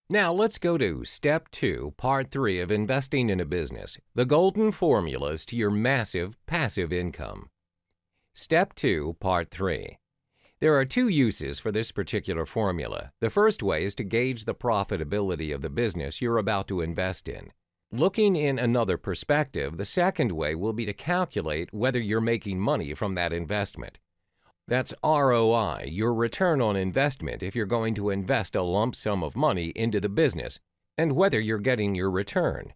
Now let's go to Step 2, Part 3 of investing in a business, the golden formulas to your massive passive income. Step 2, Part 3. There are two uses for this particular formula. The first way is to gauge the profitability of the business you're about to invest in. Looking in another perspective, the second way will be to calculate whether you're making money from that investment. That's ROI, your return on investment if you're going to invest a lump sum of money into the business, and whether you're getting your return.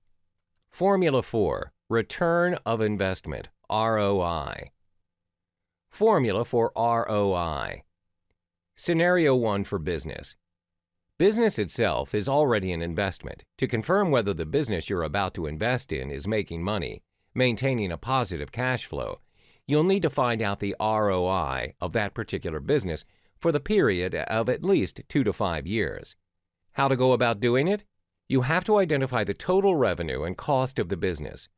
Formula 4, Return of Investment, ROI. Formula for ROI. Scenario 1 for business. Business itself is already an investment. To confirm whether the business you're about to invest in is making money, maintaining a positive cash flow, you'll need to find out the ROI of that particular business for the period of at least 2 to 5 years. How to go about doing it? You have to identify the total revenue and cost of the business.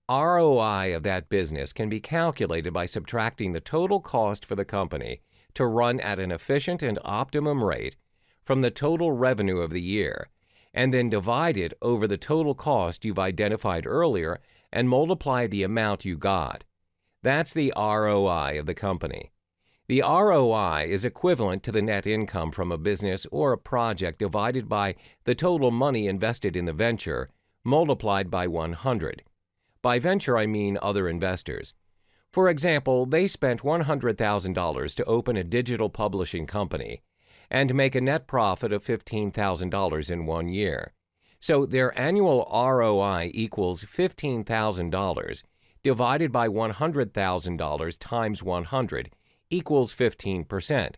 ROI of that business can be calculated by subtracting the total cost for the company to run at an efficient and optimum rate from the total revenue of the year, and then divide it over the total cost you've identified earlier and multiply the amount you got. That's the ROI of the company. The ROI is equivalent to the net income from a business or a project divided by the total money invested in the venture multiplied by 100. By venture, I mean other investors. For example, they spent $100,000 to open a digital publishing company and make a net profit of $15,000 in 1 year. So their annual ROI equals $15,000 divided by $100,000 times 100 equals 15%.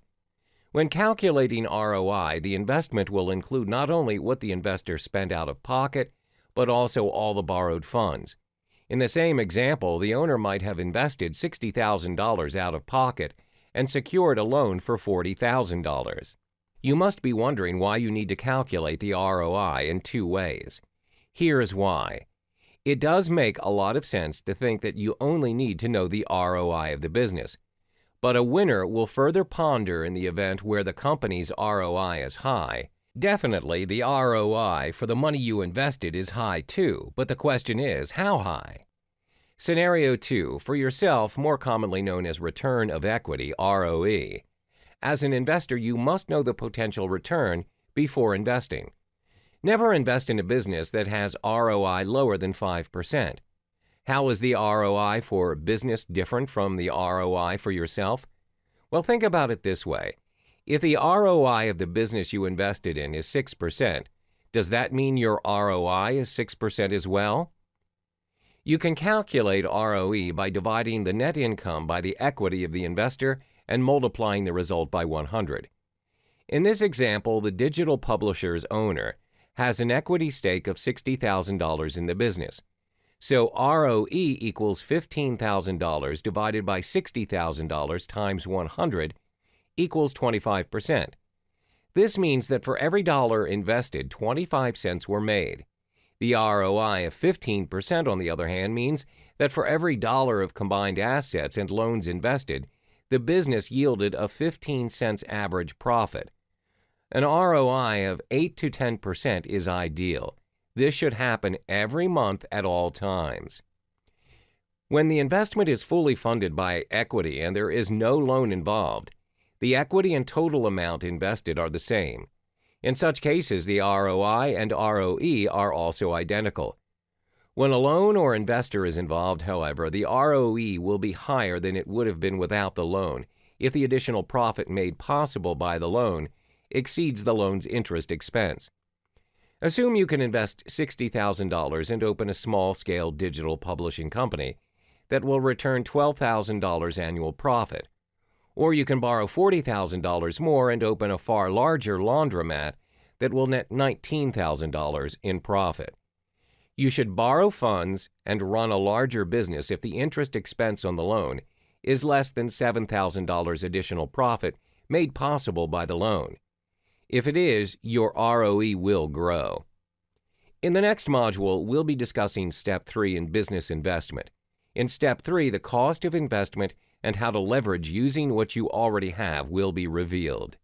When calculating ROI, the investment will include not only what the investor spent out of pocket, but also all the borrowed funds. In the same example, the owner might have invested $60,000 out of pocket and secured a loan for $40,000. You must be wondering why you need to calculate the ROI in two ways. Here's why. It does make a lot of sense to think that you only need to know the ROI of the business, but a winner will further ponder in the event where the company's ROI is high. Definitely, the ROI for the money you invested is high too, but the question is, how high? Scenario 2, for yourself, more commonly known as return of equity, ROE. As an investor, you must know the potential return before investing. Never invest in a business that has ROI lower than 5%. How is the ROI for business different from the ROI for yourself? Well, think about it this way. If the ROI of the business you invested in is 6%, does that mean your ROI is 6% as well? You can calculate ROE by dividing the net income by the equity of the investor and multiplying the result by 100. In this example, the digital publisher's owner has an equity stake of $60,000 in the business. So ROE equals $15,000 divided by $60,000 times 100 equals 25%. This means that for every dollar invested, 25 cents were made. The ROI of 15%, on the other hand, means that for every dollar of combined assets and loans invested, the business yielded a 15 cents average profit. An ROI of 8 to 10% is ideal. This should happen every month at all times. When the investment is fully funded by equity and there is no loan involved, the equity and total amount invested are the same. In such cases, the ROI and ROE are also identical. When a loan or investor is involved, however, the ROE will be higher than it would have been without the loan if the additional profit made possible by the loan exceeds the loan's interest expense. Assume you can invest $60,000 and open a small-scale digital publishing company that will return $12,000 annual profit. Or you can borrow $40,000 more and open a far larger laundromat that will net $19,000 in profit. You should borrow funds and run a larger business if the interest expense on the loan is less than $7,000 additional profit made possible by the loan. If it is, your ROE will grow. In the next module, we'll be discussing Step 3 in business investment. In Step 3, the cost of investment and how to leverage using what you already have will be revealed.